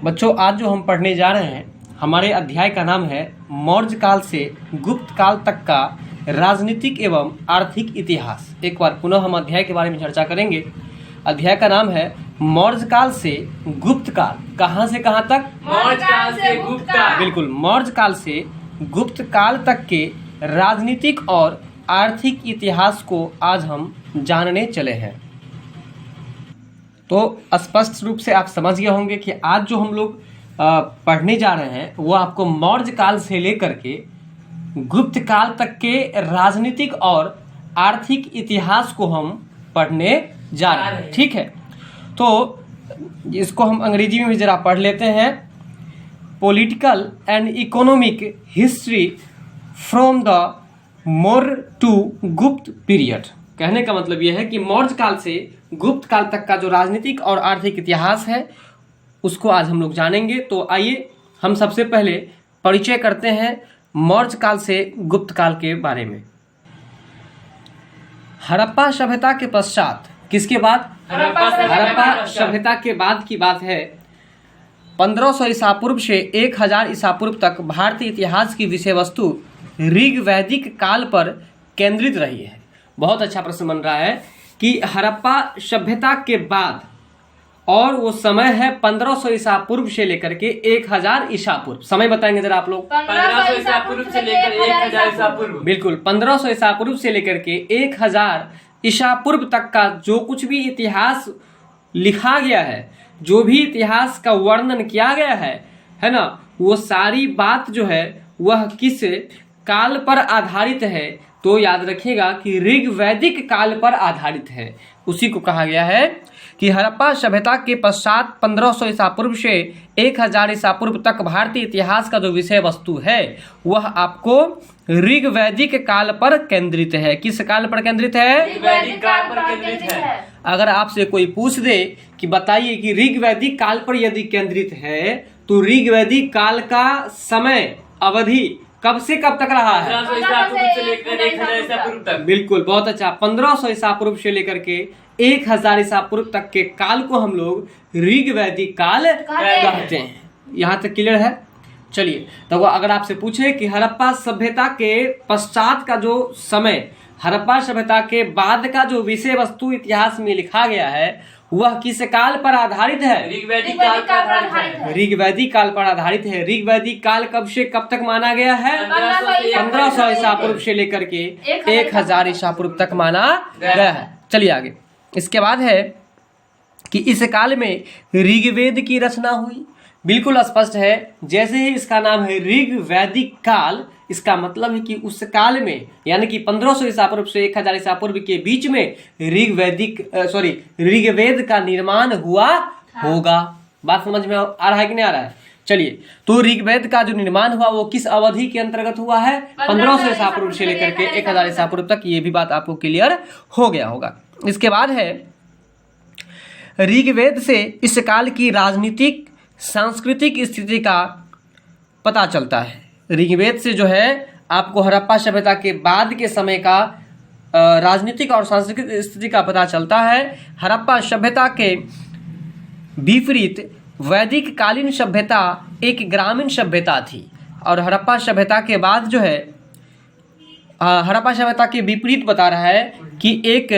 बच्चों, आज जो हम पढ़ने जा रहे हैं, हमारे अध्याय का नाम है मौर्य काल से गुप्त काल तक का राजनीतिक एवं आर्थिक इतिहास। एक बार पुनः हम अध्याय के बारे में चर्चा करेंगे। अध्याय का नाम है मौर्य काल से गुप्त काल। कहाँ से कहाँ तक? मौर्य काल से गुप्त काल। बिल्कुल, मौर्य काल से गुप्त काल तक के राजनीतिक और आर्थिक इतिहास को आज हम जानने चले हैं। तो स्पष्ट रूप से आप समझ गए होंगे कि आज जो हम लोग पढ़ने जा रहे हैं वो आपको मौर्य काल से लेकर के गुप्त काल तक के राजनीतिक और आर्थिक इतिहास को हम पढ़ने जा रहे हैं। ठीक है, तो इसको हम अंग्रेजी में भी जरा पढ़ लेते हैं। Political and economic history from the Maurya to Gupta period. कहने का मतलब यह है कि मौर्य काल से गुप्त काल तक का जो राजनीतिक और आर्थिक इतिहास है उसको आज हम लोग जानेंगे। तो आइए हम सबसे पहले परिचय करते हैं मौर्य काल से गुप्त काल के बारे में। हड़प्पा सभ्यता के पश्चात, किसके बाद? हड़प्पा सभ्यता के बाद की बात है। 1500 ईसा पूर्व से 1000 ईसा पूर्व तक भारतीय इतिहास की विषय वस्तु ऋग वैदिक काल पर केंद्रित रही है। बहुत अच्छा प्रश्न बन रहा है कि हड़प्पा सभ्यता के बाद, और वो समय है 1500 ईसा पूर्व से लेकर के 1000 ईसा पूर्व। समय बताएंगे जरा आप लोग। 1500 ईसा पूर्व से लेकर 1000 ईसा पूर्व। बिल्कुल, 1500 ईसा पूर्व से लेकर के 1000 ईसा पूर्व तक का जो कुछ भी इतिहास लिखा गया है, जो भी इतिहास का वर्णन किया गया है ना, वो सारी बात जो है वह किस काल पर आधारित है? तो याद रखिएगा कि ऋग वैदिक काल पर आधारित है। उसी को कहा गया है कि हड़प्पा सभ्यता के पश्चात 1500 ईसा पूर्व से 1000 ईसा पूर्व तक भारतीय इतिहास का जो विषय वस्तु है वह आपको ऋग वैदिक काल पर केंद्रित है। किस काल पर केंद्रित है? ऋग वैदिक काल पर केंद्रित है। अगर आपसे कोई पूछ दे कि बताइए कि ऋग वैदिक काल पर यदि केंद्रित है तो ऋग वैदिक काल का समय अवधि कब से कब तक रहा है? 1500 ईसा पूर्व से लेकर 1000 ईसा पूर्व तक। बिल्कुल, बहुत अच्छा। 1500 ईसा पूर्व से लेकर के 1000 ईसा पूर्व तक के काल को हम लोग ऋग वैदिक काल कहते हैं। यहाँ तक क्लियर है? चलिए, तो अगर आपसे पूछे कि हड़प्पा सभ्यता के पश्चात का जो समय, हड़प्पा सभ्यता के बाद का जो विषय वस्तु इतिहास में लिखा गया है वह किस काल पर आधारित है? ऋग वैदिक काल पर आधारित है। ऋग वैदिक काल पर आधारित है। ऋग वैदिक काल कब से कब तक माना गया है? 1500 ईसा पूर्व से लेकर के 1000 ईसा पूर्व तक माना गया है। चलिए आगे। इसके बाद है कि इस काल में ऋग्वेद की रचना हुई। बिल्कुल स्पष्ट है, जैसे ही इसका नाम है ऋग वैदिक काल, इसका मतलब है कि उस काल में, यानी कि 1500 ईसा पूर्व से 1000 ईसा पूर्व के बीच में ऋग्वेद का निर्माण हुआ होगा। बात समझ में आ रहा है कि नहीं आ रहा है? चलिए, तो ऋग्वेद का जो निर्माण हुआ वो किस अवधि के अंतर्गत हुआ है? 1500 ईसा पूर्व से लेकर के 1000 ईसा पूर्व तक। ये भी बात आपको क्लियर हो गया होगा। इसके बाद है ऋग्वेद से इस काल की राजनीतिक सांस्कृतिक स्थिति का पता चलता है। ऋग्वेद से जो है आपको हड़प्पा सभ्यता के बाद के समय का राजनीतिक और सांस्कृतिक स्थिति का पता चलता है। हड़प्पा सभ्यता के विपरीत वैदिक कालीन सभ्यता एक ग्रामीण सभ्यता थी, और हड़प्पा सभ्यता के बाद जो है हड़प्पा सभ्यता के विपरीत बता रहा है कि एक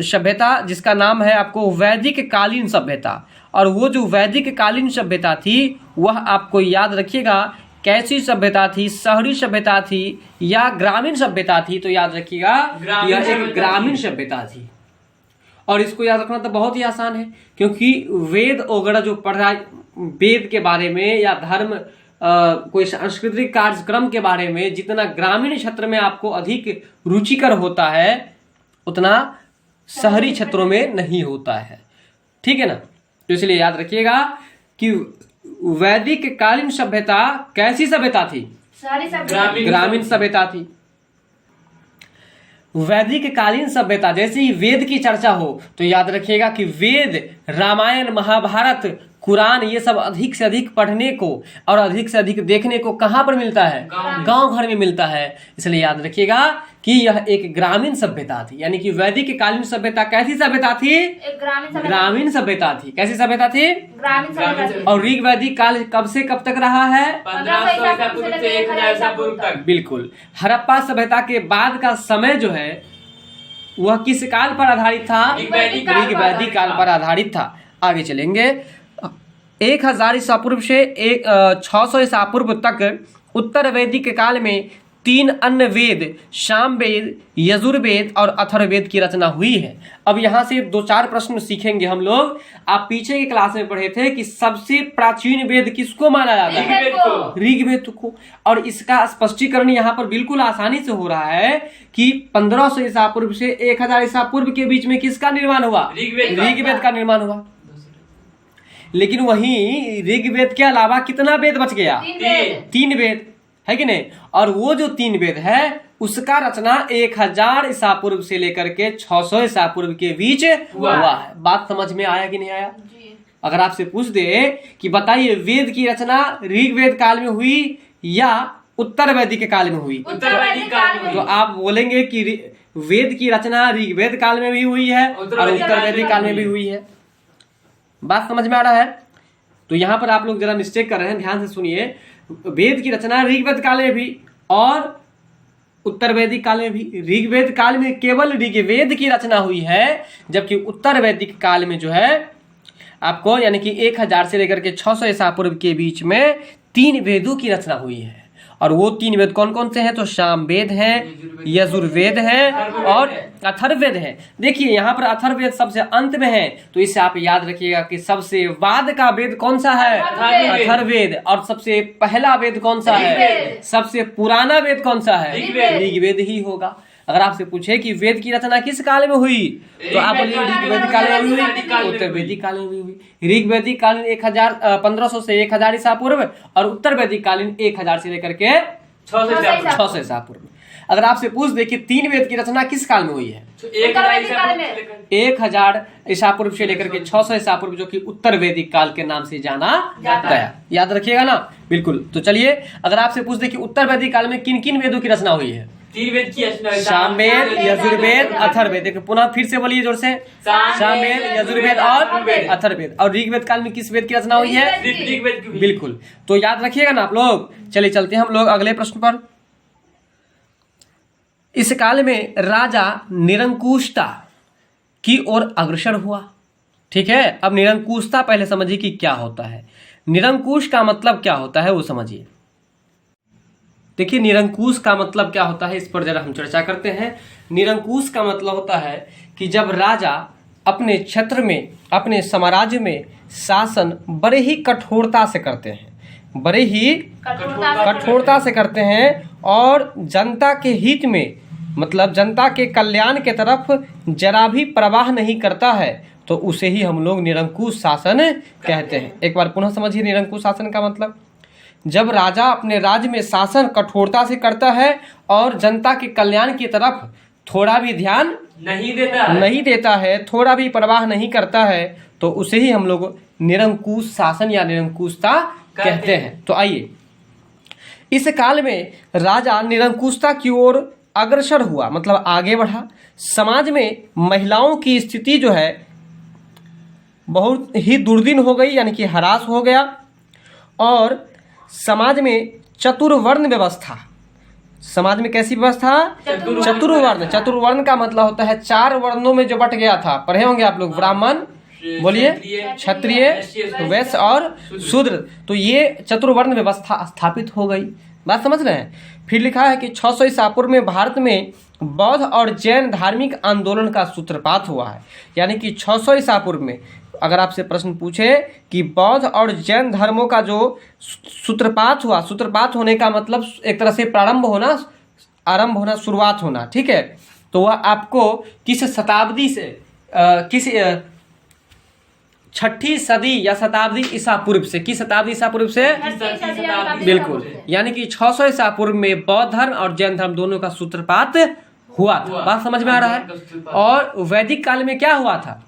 सभ्यता जिसका नाम है आपको वैदिक कालीन सभ्यता। और वो जो वैदिक कालीन सभ्यता थी वह आपको याद रखिएगा कैसी सभ्यता थी? शहरी सभ्यता थी या ग्रामीण सभ्यता थी? तो याद रखिएगा यह एक ग्रामीण सभ्यता थी। और इसको याद रखना तो बहुत ही आसान है, क्योंकि वेद वगैरह जो पढ़ा, वेद के बारे में या धर्म कोई सांस्कृतिक कार्यक्रम के बारे में जितना ग्रामीण क्षेत्र में आपको अधिक रुचिकर होता है उतना शहरी क्षेत्रों में नहीं होता है। ठीक है ना? तो इसलिए याद रखिएगा कि वैदिक कालीन सभ्यता कैसी सभ्यता थी? ग्रामीण सभ्यता थी। वैदिक कालीन सभ्यता, जैसे ही वेद की चर्चा हो तो याद रखिएगा कि वेद, रामायण, महाभारत कुरान, ये सब अधिक से अधिक पढ़ने को और अधिक से अधिक देखने को कहाँ पर मिलता है? गांव घर में मिलता है। इसलिए याद रखिएगा कि यह एक ग्रामीण सभ्यता थी, यानी कि वैदिक कालीन सभ्यता कैसी सभ्यता थी? ग्रामीण सभ्यता थी। कैसी सभ्यता थी? ग्रामीण सभ्यता थी। और ऋग वैदिक काल कब से कब तक रहा है? 1500 ईसा पूर्व से 1000 ईसा पूर्व तक। बिल्कुल। हड़प्पा सभ्यता के बाद का समय जो है वह किस काल पर आधारित था? ऋग वैदिक काल पर आधारित था। आगे चलेंगे। 1000 ईसा पूर्व से 600 ईसा पूर्व तक उत्तर वैदिक काल में 3 अन्य वेद, सामवेद, यजुर्वेद और अथर्ववेद की रचना हुई है। अब यहाँ से 2-4 प्रश्न सीखेंगे हम लोग। आप पीछे की क्लास में पढ़े थे कि सबसे प्राचीन वेद किसको माना जाता है? ऋग्वेद को। और इसका स्पष्टीकरण यहाँ पर बिल्कुल आसानी से हो रहा है कि 1500 ईसा पूर्व से 1000 ईसा पूर्व के बीच में किसका निर्माण हुआ? ऋग्वेद का निर्माण हुआ। लेकिन वहीं ऋग्वेद के अलावा कितना वेद बच गया? 3 वेद, है कि नहीं? और वो जो 3 वेद है उसका रचना 1000 ईसा पूर्व से लेकर के 600 ईसा पूर्व के बीच हुआ है। बात समझ में आया कि नहीं आया? अगर आपसे पूछ दे कि बताइए वेद की रचना ऋग्वेद काल में हुई या उत्तर वैदिक काल में हुई? उत्तर वैदिक काल में। तो आप बोलेंगे कि वेद की रचना ऋग्वेद काल में भी हुई है और उत्तर वैदिक काल में भी हुई है। बात समझ में आ रहा है? तो यहाँ पर आप लोग जरा मिस्टेक कर रहे हैं, ध्यान से सुनिए। वेद की रचना ऋग्वेद काल में भी और उत्तर वैदिक काल में भी। ऋग्वेद काल में केवल ऋग्वेद की रचना हुई है, जबकि उत्तर वैदिक काल में जो है आपको यानी कि 1000 से लेकर के 600 ईसा पूर्व के बीच में 3 वेदों की रचना हुई है। और वो 3 वेद कौन कौन से हैं? तो सामवेद है, यजुर्वेद है और अथर्ववेद है। देखिए यहाँ पर अथर्ववेद सबसे अंत में है, तो इससे आप याद रखिएगा कि सबसे बाद का वेद कौन सा है? अथर्ववेद। और सबसे पहला वेद कौन सा है? सबसे पुराना वेद कौन सा है? ऋग्वेद ही होगा। अगर आपसे पूछे कि वेद की रचना किस काल में हुई, तो आप बोलिए ऋग्वेदिक काल में हुई, उत्तर वैदिक काल में भी हुई। ऋग्वेदिक कालीन 1500 से 1000 ईसा पूर्व और उत्तर वैदिक कालीन 1000 से लेकर के 600 ईसा पूर्व। अगर आपसे पूछ दे कि 3 वेद की रचना किस काल में हुई है? 1000 ईसा पूर्व से लेकर के 600 ईसा पूर्व, जो कि उत्तर वैदिक काल के नाम से जाना गया। याद रखिएगा ना? बिल्कुल। तो चलिए, अगर आपसे पूछ दे कि उत्तर वैदिक काल में किन किन वेदों की रचना हुई है? 3 वेद की रचना। सामवेद, यजुर्वेद, अथर्ववेद। देखो पुनः फिर से बोलिए जोर से। सामवेद, यजुर्वेद और अथर्ववेद। और ऋग्वेद काल में किस वेद की रचना हुई है? ऋग्वेद की। बिल्कुल। तो याद रखिएगा ना आप लोग। चलिए चलते हैं हम लोग अगले प्रश्न पर। इस काल में राजा निरंकुशता की ओर अग्रसर हुआ। ठीक है, अब निरंकुशता पहले समझिए कि क्या होता है। निरंकुश का मतलब क्या होता है वो समझिए। देखिए निरंकुश का मतलब क्या होता है, इस पर जरा हम चर्चा करते हैं। निरंकुश का मतलब होता है कि जब राजा अपने क्षेत्र में, अपने साम्राज्य में शासन बड़े ही कठोरता से करते हैं, बड़े ही कठोरता से करते हैं और जनता के हित में, मतलब जनता के कल्याण के तरफ जरा भी परवाह नहीं करता है, तो उसे ही हम लोग निरंकुश शासन कहते हैं। एक बार पुनः समझिए निरंकुश शासन का मतलब। जब राजा अपने राज्य में शासन कठोरता से करता है और जनता के कल्याण की तरफ थोड़ा भी ध्यान नहीं देता है, थोड़ा भी परवाह नहीं करता है, तो उसे ही हम लोग निरंकुश शासन या निरंकुशता कहते हैं। तो आइए, इस काल में राजा निरंकुशता की ओर अग्रसर हुआ, मतलब आगे बढ़ा। समाज में महिलाओं की स्थिति जो है बहुत ही दुर्दिन हो गई, यानी कि हरास हो गया। और समाज में चतुर्वर्ण व्यवस्था, समाज में कैसी व्यवस्था? चतुर्वर्ण। चतुर्वर्ण का मतलब होता है 4 वर्णों में जो बट गया था। पढ़े होंगे आप लोग, ब्राह्मण, बोलिए, क्षत्रिय, वैश्य और शूद्र। तो ये चतुर्वर्ण व्यवस्था स्थापित हो गई। बात समझ रहे हैं? फिर लिखा है कि 600 ईसा पूर्व में भारत में बौद्ध और जैन धार्मिक आंदोलन का सूत्रपात हुआ है। यानी कि 600 ईसा पूर्व में अगर आपसे प्रश्न पूछे कि बौद्ध और जैन धर्मों का जो सूत्रपात हुआ, सूत्रपात होने का मतलब एक तरह से प्रारंभ होना, आरंभ होना, शुरुआत होना। ठीक है, तो वह आपको किस शताब्दी से, किस 6ठी सदी या शताब्दी ईसा पूर्व से, किस शताब्दी ईसा पूर्व से? बिल्कुल, यानी कि 600 ईसा पूर्व में बौद्ध धर्म और जैन धर्म दोनों का सूत्रपात हुआ था। बात समझ में आ रहा है? और वैदिक काल में क्या हुआ था?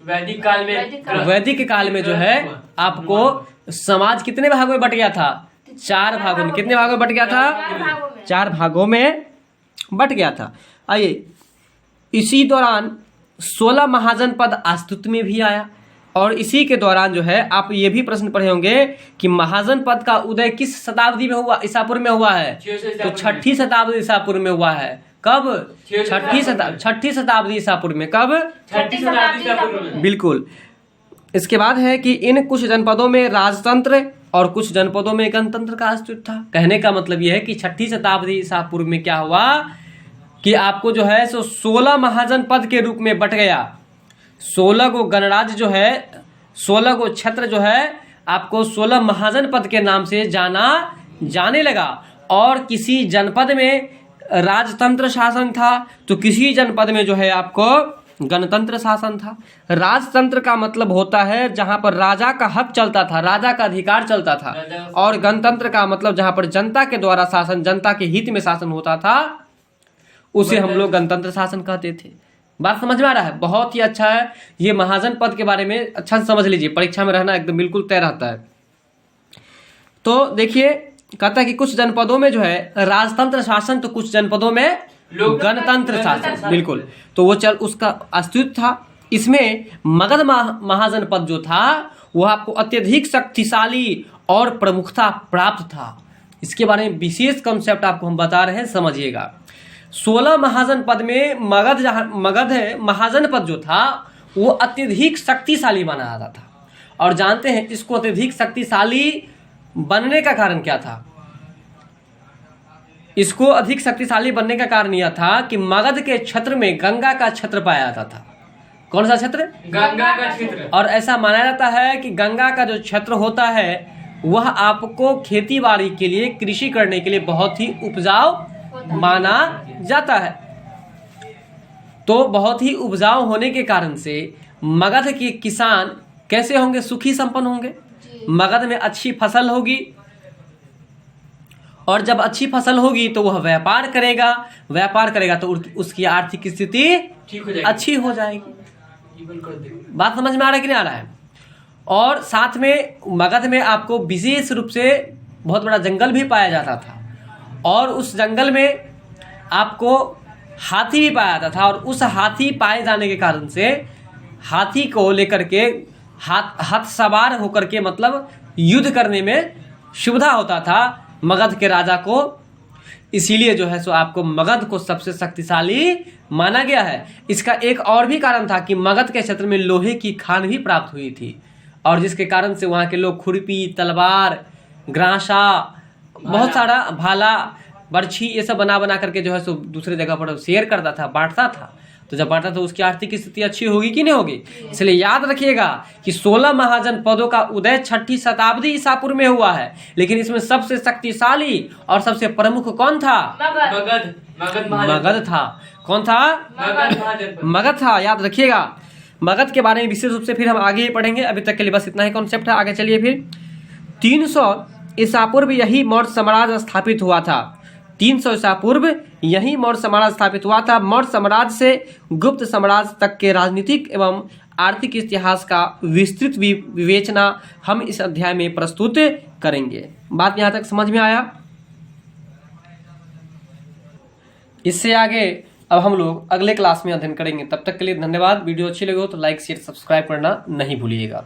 वैदिक काल में वैदिक काल में जो है आपको समाज कितने भागों में बट गया था? 4 भागों में। कितने भागों में बट गया था? 4 भागों में बट गया था। आइए, इसी दौरान 16 महाजन पद अस्तित्व में भी आया और इसी के दौरान जो है आप ये भी प्रश्न पढ़े होंगे कि महाजन पद का उदय किस शताब्दी में हुआ? ईसा पूर्व में हुआ है। तो 6ठी शताब्दी ईसा पूर्व में हुआ है। कब? 6ठी शताब्दी ईसा पूर्व में। कब? 6ठी शताब्दी ईसा पूर्व में। बिल्कुल। इसके बाद है कि इन कुछ जनपदों में राजतंत्र और कुछ जनपदों में गणतंत्र का अस्तित्व था। कहने का मतलब यह है कि 6ठी शताब्दी ईसा पूर्व में क्या हुआ कि आपको जो है सो 16 महाजन पद के रूप में बट गया। 16 को गणराज्य जो है, 16 को क्षेत्र जो है आपको 16 महाजन पद के नाम से जाना जाने लगा। और किसी जनपद में राजतंत्र शासन था तो किसी जनपद में जो है आपको गणतंत्र शासन था। राजतंत्र का मतलब होता है जहां पर राजा का हक चलता था, राजा का अधिकार चलता था। और गणतंत्र का मतलब जहां पर जनता के द्वारा शासन, जनता के हित में शासन होता था, उसे हम लोग गणतंत्र शासन कहते थे। बात समझ में आ रहा है? बहुत ही अच्छा है। ये महाजन पद के बारे में अच्छा से समझ लीजिए, परीक्षा में रहना एकदम बिल्कुल तय रहता है। तो देखिए, कहता है कि कुछ जनपदों में जो है राजतंत्र शासन तो कुछ जनपदों में गणतंत्र शासन। बिल्कुल। तो वो उसका अस्तित्व था। इसमें मगध महाजन पद जो था वो आपको अत्यधिक शक्तिशाली और प्रमुखता प्राप्त था। इसके बारे में विशेष कंसेप्ट आपको हम बता रहे हैं, समझिएगा। 16 महाजन पद में मगध महाजन पद जो था वो अत्यधिक शक्तिशाली माना जाता था। और जानते हैं इसको अत्यधिक शक्तिशाली बनने का कारण क्या था? इसको अधिक शक्तिशाली बनने का कारण यह था कि मगध के क्षेत्र में गंगा का क्षेत्र पाया जाता था। कौन सा क्षेत्र? गंगा का क्षेत्र। और ऐसा माना जाता है कि गंगा का जो क्षेत्र होता है वह आपको खेती बाड़ी के लिए, कृषि करने के लिए बहुत ही उपजाऊ माना जाता है। तो बहुत ही उपजाऊ होने के कारण से मगध के किसान कैसे होंगे? सुखी संपन्न होंगे। मगध में अच्छी फसल होगी और जब अच्छी फसल होगी तो वह व्यापार करेगा, व्यापार करेगा तो उसकी आर्थिक स्थिति अच्छी हो जाएगी। बात समझ में आ रहा है कि नहीं आ रहा है? और साथ में मगध में आपको विशेष रूप से बहुत बड़ा जंगल भी पाया जाता था और उस जंगल में आपको हाथी भी पाया जाता था। और उस हाथी पाए जाने के कारण से हाथी को लेकर के हाथ सवार होकर के मतलब युद्ध करने में सुविधा होता था मगध के राजा को। इसीलिए जो है सो आपको मगध को सबसे शक्तिशाली माना गया है। इसका एक और भी कारण था कि मगध के क्षेत्र में लोहे की खान भी प्राप्त हुई थी और जिसके कारण से वहाँ के लोग खुरपी, तलवार, ग्रासा, बहुत सारा भाला, बर्छी ये सब बना करके जो है सो दूसरे जगह पर शेयर करता था, बांटता था। तो जब बांटा तो उसकी आर्थिक स्थिति अच्छी होगी कि नहीं होगी? इसलिए याद रखिएगा कि 16 महाजन पदों का उदय 6ठी शताब्दी ईसा पूर्व में हुआ है। लेकिन इसमें सबसे शक्तिशाली और सबसे प्रमुख कौन था? मगध था। कौन था? मगध था। याद रखिएगा। मगध के बारे में विशेष रूप से फिर हम आगे ही पढ़ेंगे। अभी तक के लिए बस इतना ही कॉन्सेप्ट है। आगे चलिए। फिर 300 ईसा पूर्व यही मौर्य साम्राज्य स्थापित हुआ था। 300 ईसा पूर्व यही मौर्य साम्राज्य स्थापित हुआ था। मौर्य साम्राज्य से गुप्त साम्राज्य तक के राजनीतिक एवं आर्थिक इतिहास का विस्तृत विवेचना हम इस अध्याय में प्रस्तुत करेंगे। बात यहाँ तक समझ में आया? इससे आगे अब हम लोग अगले क्लास में अध्ययन करेंगे। तब तक के लिए धन्यवाद। वीडियो अच्छी लगे हो तो लाइक, शेयर, सब्सक्राइब करना नहीं भूलिएगा।